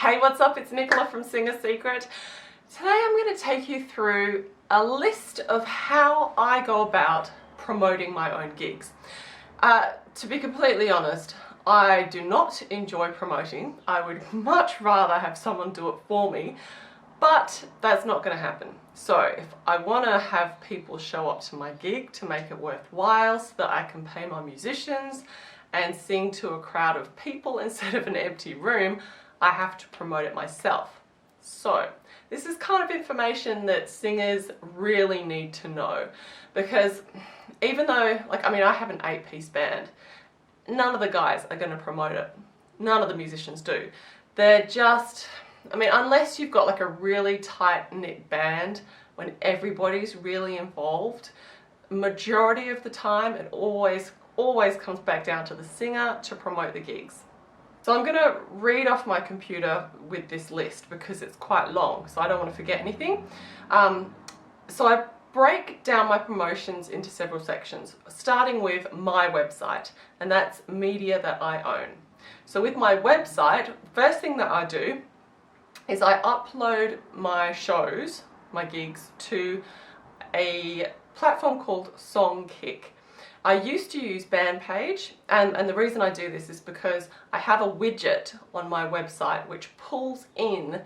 Hey, what's up? It's Nicola from Singer Secret. Today I'm going to take you through a list of how I go about promoting my own gigs. To be completely honest, I do not enjoy promoting. I would much rather have someone do it for me, but that's not going to happen. So if I want to have people show up to my gig to make it worthwhile so that I can pay my musicians and sing to a crowd of people instead of an empty room, I have to promote it myself. So this is kind of information that singers really need to know, because even though, I have an 8-piece band, none of the guys are going to promote it. None of the musicians do. They're just, unless you've got like a really tight-knit band when everybody's really involved, majority of the time it always comes back down to the singer to promote the gigs. So I'm going to read off my computer with this list because it's quite long, so I don't want to forget anything. So I break down my promotions into several sections, starting with my website, and that's media that I own. So with my website, first thing that I do is I upload my shows, my gigs, to a platform called Songkick. I used to use Bandpage, and the reason I do this is because I have a widget on my website which pulls in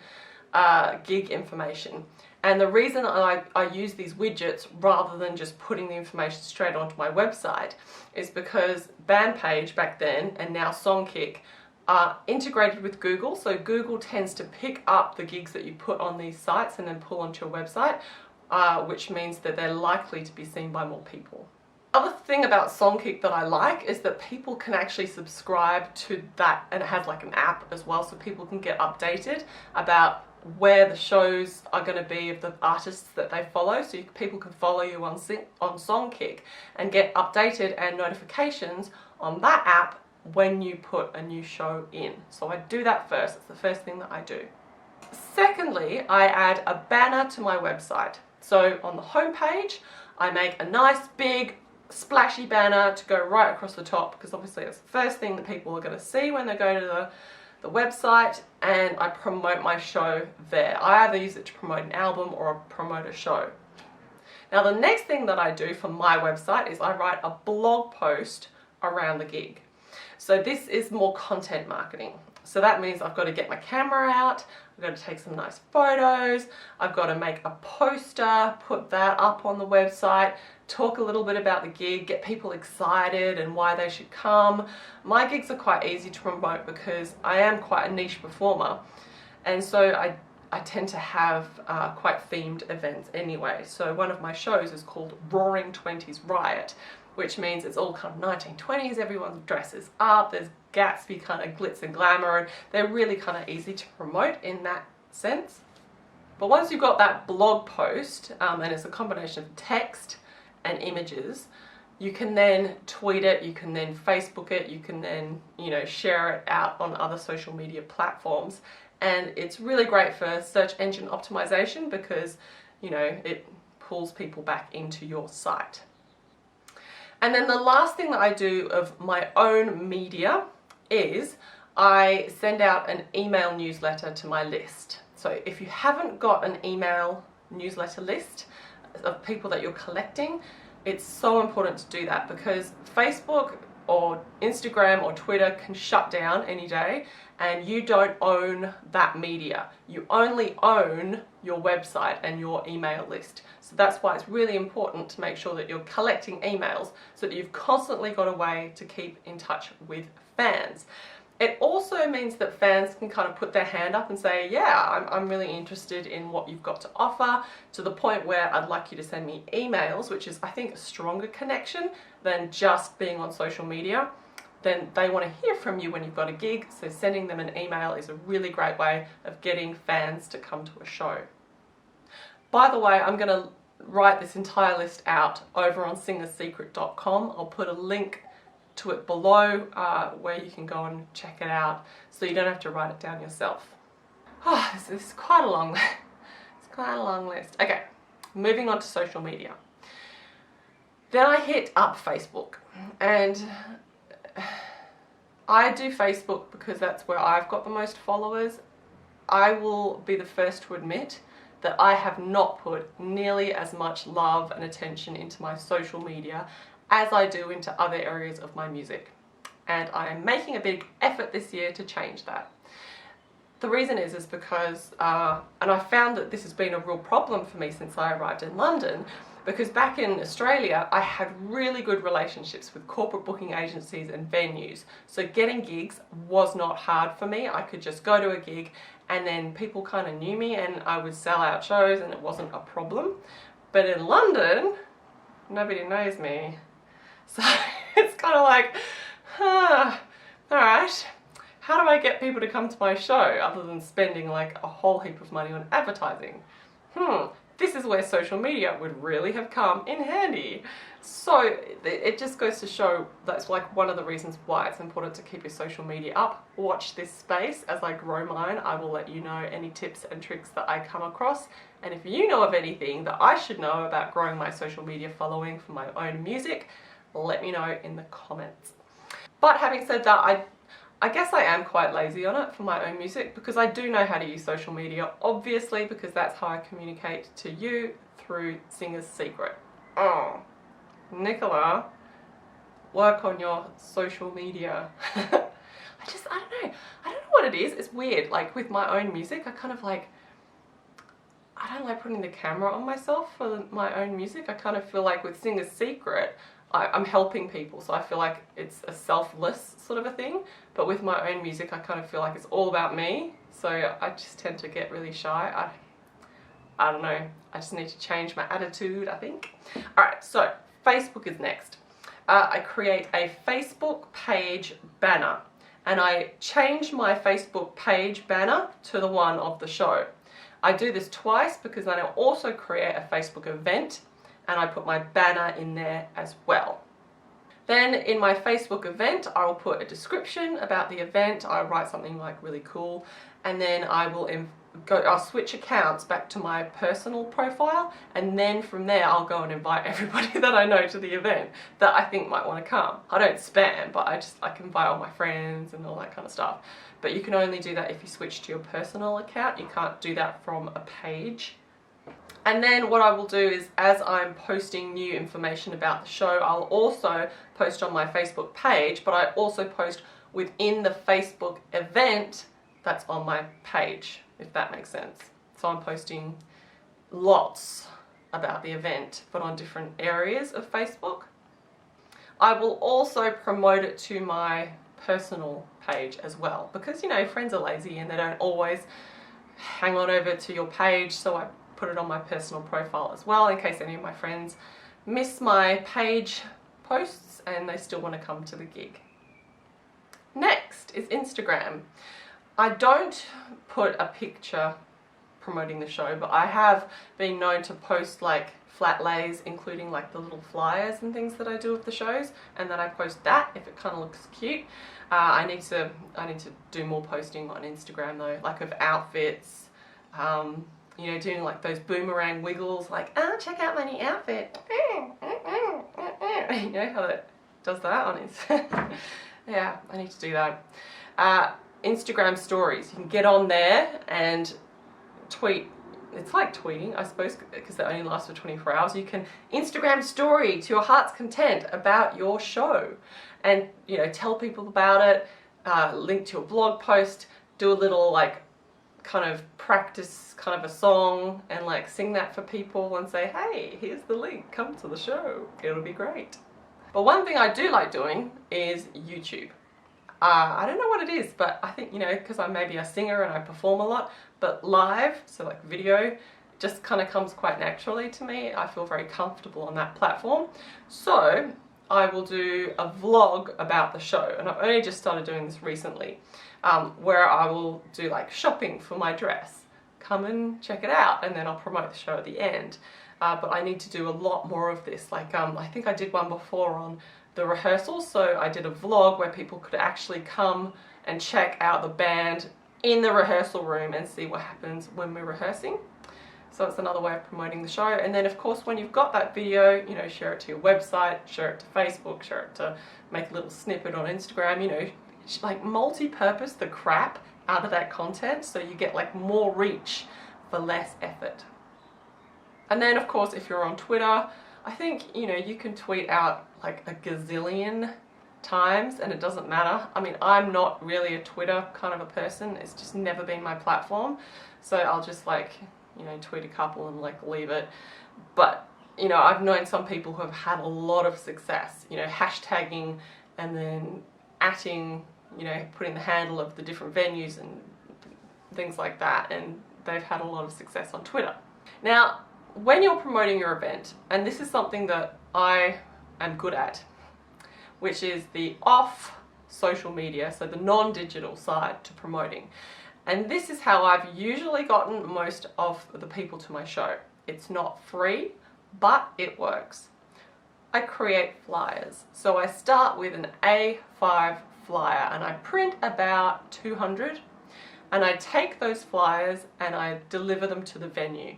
gig information. And the reason I use these widgets rather than just putting the information straight onto my website is because Bandpage back then and now Songkick are integrated with Google, so Google tends to pick up the gigs that you put on these sites and then pull onto your website, which means that they're likely to be seen by more people. Other thing about Songkick that I like is that people can actually subscribe to that, and it has like an app as well, so people can get updated about where the shows are going to be of the artists that they follow. So people can follow you on Songkick and get updated and notifications on that app when you put a new show in. So I do that first. It's the first thing that I do. Secondly, I add a banner to my website. So on the homepage, I make a nice big splashy banner to go right across the top, because obviously it's the first thing that people are going to see when they go to the website, and I promote my show there. I either use it to promote an album or promote a show. Now the next thing that I do for my website is I write a blog post around the gig. So this is more content marketing. So that means I've got to get my camera out, I've got to take some nice photos, I've got to make a poster, put that up on the website, talk a little bit about the gig, get people excited and why they should come. My gigs are quite easy to promote because I am quite a niche performer, and so I tend to have quite themed events anyway. So one of my shows is called Roaring 20s Riot, which means it's all kind of 1920s, everyone dresses up, there's Gatsby kind of glitz and glamour, and they're really kind of easy to promote in that sense. But once you've got that blog post, and it's a combination of text and images, you can then tweet it, you can then Facebook it, you can then, share it out on other social media platforms. And it's really great for search engine optimization because, it pulls people back into your site. And then the last thing that I do of my own media is I send out an email newsletter to my list. So if you haven't got an email newsletter list of people that you're collecting, it's so important to do that, because Facebook or Instagram or Twitter can shut down any day and you don't own that media. You only own your website and your email list. So that's why it's really important to make sure that you're collecting emails so that you've constantly got a way to keep in touch with fans. It also means that fans can kind of put their hand up and say, yeah, I'm really interested in what you've got to offer, to the point where I'd like you to send me emails, which is, I think, a stronger connection than just being on social media. Then they want to hear from you when you've got a gig, so sending them an email is a really great way of getting fans to come to a show. By the way, I'm going to write this entire list out over on singersecret.com. I'll put a link to it below where you can go and check it out, so you don't have to write it down yourself. This is quite a long list. It's quite a long list. Okay, moving on to social media. Then I hit up Facebook, and I do Facebook because that's where I've got the most followers, I will be the first to admit that I have not put nearly as much love and attention into my social media as I do into other areas of my music. And I am making a big effort this year to change that. The reason is because, and I found that this has been a real problem for me since I arrived in London, because back in Australia I had really good relationships with corporate booking agencies and venues. So getting gigs was not hard for me. I could just go to a gig and then people kind of knew me and I would sell out shows and it wasn't a problem. But in London, nobody knows me. So it's kind of like, alright, how do I get people to come to my show other than spending like a whole heap of money on advertising? This is where social media would really have come in handy. So it just goes to show that's like one of the reasons why it's important to keep your social media up. Watch this space. As I grow mine, I will let you know any tips and tricks that I come across. And if you know of anything that I should know about growing my social media following for my own music, let me know in the comments. But having said that, I guess I am quite lazy on it for my own music, because I do know how to use social media, obviously, because that's how I communicate to you through Singer's Secret. Oh, Nicola, work on your social media. I don't know what it is. It's weird. Like with my own music, I kind of like, I don't like putting the camera on myself for my own music. I kind of feel like with Singer's Secret, I'm helping people, so I feel like it's a selfless sort of a thing. But with my own music, I kind of feel like it's all about me, so I just tend to get really shy. I don't know, I just need to change my attitude, I think. Alright, so Facebook is next. I create a Facebook page banner, and I change my Facebook page banner to the one of the show. I do this twice because then I also create a Facebook event and I put my banner in there as well. Then in my Facebook event, I will put a description about the event. I'll write something like really cool, and then I'll switch accounts back to my personal profile, and then from there I'll go and invite everybody that I know to the event that I think might want to come. I don't spam, but I can invite all my friends and all that kind of stuff. But you can only do that if you switch to your personal account. You can't do that from a page. And then what I will do is, as I'm posting new information about the show, I'll also post on my Facebook page, but I also post within the Facebook event that's on my page, if that makes sense. So I'm posting lots about the event, but on different areas of Facebook. I will also promote it to my personal page as well, because, you know, friends are lazy and they don't always hang on over to your page, so I put it on my personal profile as well in case any of my friends miss my page posts and they still want to come to the gig. Next is Instagram. I don't put a picture promoting the show, but I have been known to post like flat lays, including like the little flyers and things that I do with the shows, and then I post that if it kind of looks cute. I need to do more posting on Instagram though, like of outfits, you know, doing like those boomerang wiggles, like, oh, check out my new outfit. You know how it does that on Instagram? Yeah, I need to do that. Instagram stories, you can get on there and tweet. It's like tweeting, I suppose, because they only last for 24 hours. You can Instagram story to your heart's content about your show and, you know, tell people about it, link to a blog post, do a little like kind of practice kind of a song and like sing that for people and say, hey, here's the link, come to the show, it'll be great. But one thing I do like doing is YouTube. I don't know what it is, but I think, you know, because I'm maybe a singer and I perform a lot, but live, so like video, just kind of comes quite naturally to me. I feel very comfortable on that platform. So I will do a vlog about the show, and I've only just started doing this recently, where I will do like shopping for my dress. Come and check it out, and then I'll promote the show at the end. But I need to do a lot more of this. Like I think I did one before on the rehearsals, so I did a vlog where people could actually come and check out the band in the rehearsal room and see what happens when we're rehearsing. So it's another way of promoting the show. And then of course when you've got that video, you know, share it to your website, share it to Facebook, share it to make a little snippet on Instagram, you know, like multi-purpose the crap out of that content, so you get like more reach for less effort. And then of course, if you're on Twitter, I think, you know, you can tweet out like a gazillion times and it doesn't matter. I mean, I'm not really a Twitter kind of a person. It's just never been my platform. So I'll just like, you know, tweet a couple and like leave it. But, you know, I've known some people who have had a lot of success, you know, hashtagging and then atting, you know, putting the handle of the different venues and things like that. And they've had a lot of success on Twitter. Now, when you're promoting your event, and this is something that I am good at, which is the off social media, so the non-digital side to promoting. And this is how I've usually gotten most of the people to my show. It's not free, but it works. I create flyers. So I start with an A5 flyer and I print about 200, and I take those flyers and I deliver them to the venue.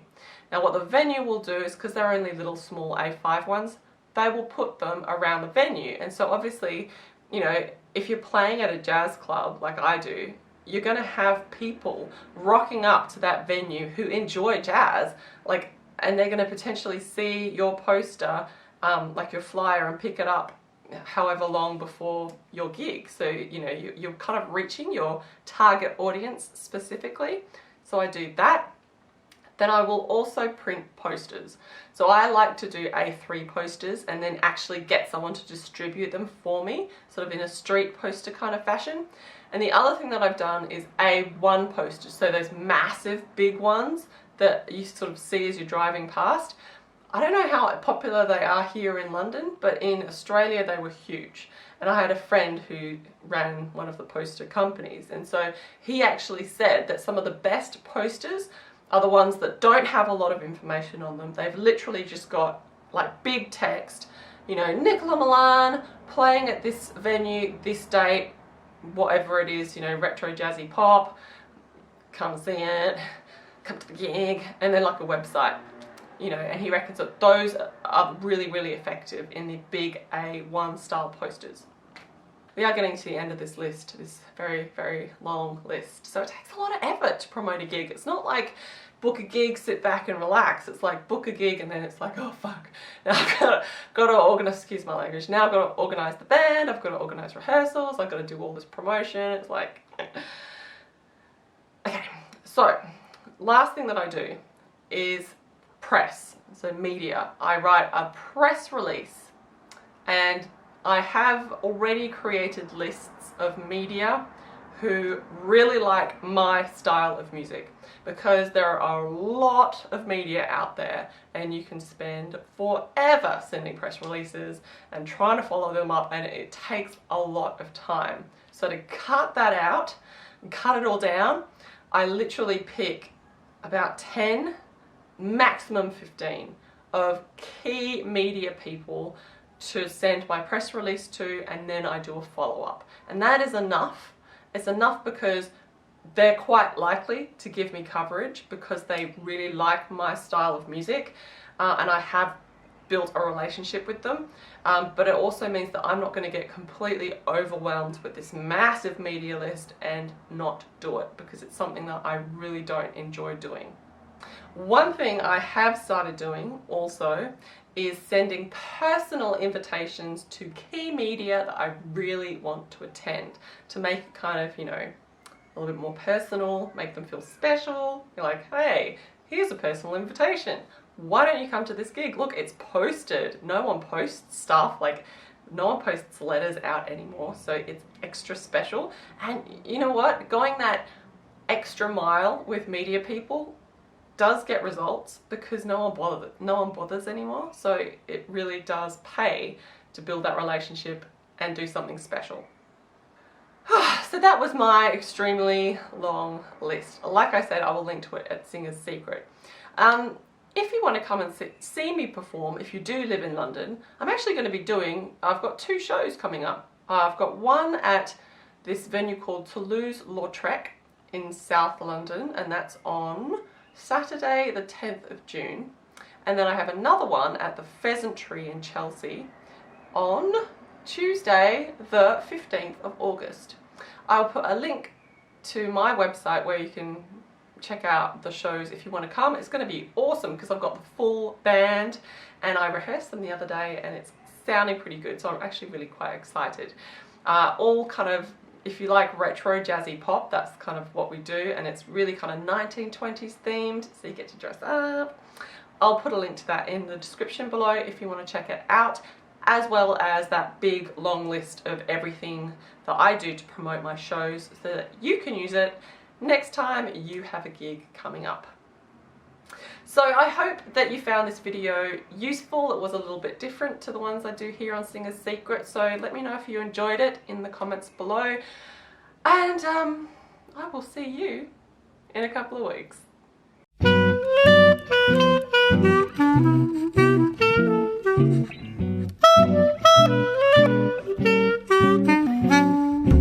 Now what the venue will do is, because they're only little small A5 ones, they will put them around the venue. And so obviously, you know, if you're playing at a jazz club like I do, you're going to have people rocking up to that venue who enjoy jazz, like, and they're going to potentially see your poster, like your flyer, and pick it up however long before your gig. So, you know, you're kind of reaching your target audience specifically. So I do that. Then I will also print posters. So I like to do A3 posters and then actually get someone to distribute them for me, sort of in a street poster kind of fashion. And the other thing that I've done is A1 posters, so those massive big ones that you sort of see as you're driving past. I don't know how popular they are here in London, but in Australia they were huge. And I had a friend who ran one of the poster companies, and so he actually said that some of the best posters are the ones that don't have a lot of information on them. They've literally just got like big text, you know, Nicola Milan playing at this venue, this date, whatever it is, you know, retro jazzy pop, come see it, come to the gig, and then like a website, you know, and he reckons that those are really, really effective in the big A1 style posters. We are getting to the end of this list, this very, very long list. So it takes a lot of effort to promote a gig. It's not like book a gig, sit back and relax. It's like book a gig and then it's like, oh fuck, now I've got to organize, excuse my language, now I've got to organize the band, I've got to organize rehearsals, I've got to do all this promotion. It's like, okay. So last thing that I do is press, so media. I write a press release, and I have already created lists of media who really like my style of music, because there are a lot of media out there and you can spend forever sending press releases and trying to follow them up, and it takes a lot of time. So to cut that out and cut it all down, I literally pick about 10, maximum 15 of key media people to send my press release to, and then I do a follow-up. And that is enough. It's enough because they're quite likely to give me coverage because they really like my style of music, and I have built a relationship with them. But it also means that I'm not going to get completely overwhelmed with this massive media list and not do it, because it's something that I really don't enjoy doing. One thing I have started doing also is sending personal invitations to key media that I really want to attend, to make it kind of, you know, a little bit more personal, make them feel special. You're like, hey, here's a personal invitation. Why don't you come to this gig? Look, it's posted. No one posts stuff, like no one posts letters out anymore, so it's extra special. And you know what? Going that extra mile with media people does get results, because no one bothers anymore. So it really does pay to build that relationship and do something special. So that was my extremely long list. Like I said, I will link to it at Singer's Secret. If you want to come and see me perform, if you do live in London, I'm actually going to be I've got 2 shows coming up. I've got one at this venue called Toulouse-Lautrec in South London, and that's on Saturday the 10th of June. And then I have another one at the Pheasant Tree in Chelsea on Tuesday the 15th of August. I'll put a link to my website where you can check out the shows if you want to come. It's going to be awesome because I've got the full band and I rehearsed them the other day and it's sounding pretty good, so I'm actually really quite excited. All kind of, if you like retro jazzy pop, that's kind of what we do, and it's really kind of 1920s themed, so you get to dress up. I'll put a link to that in the description below if you want to check it out, as well as that big long list of everything that I do to promote my shows so that you can use it next time you have a gig coming up. So I hope that you found this video useful. It was a little bit different to the ones I do here on Singer's Secret, so let me know if you enjoyed it in the comments below, and I will see you in a couple of weeks.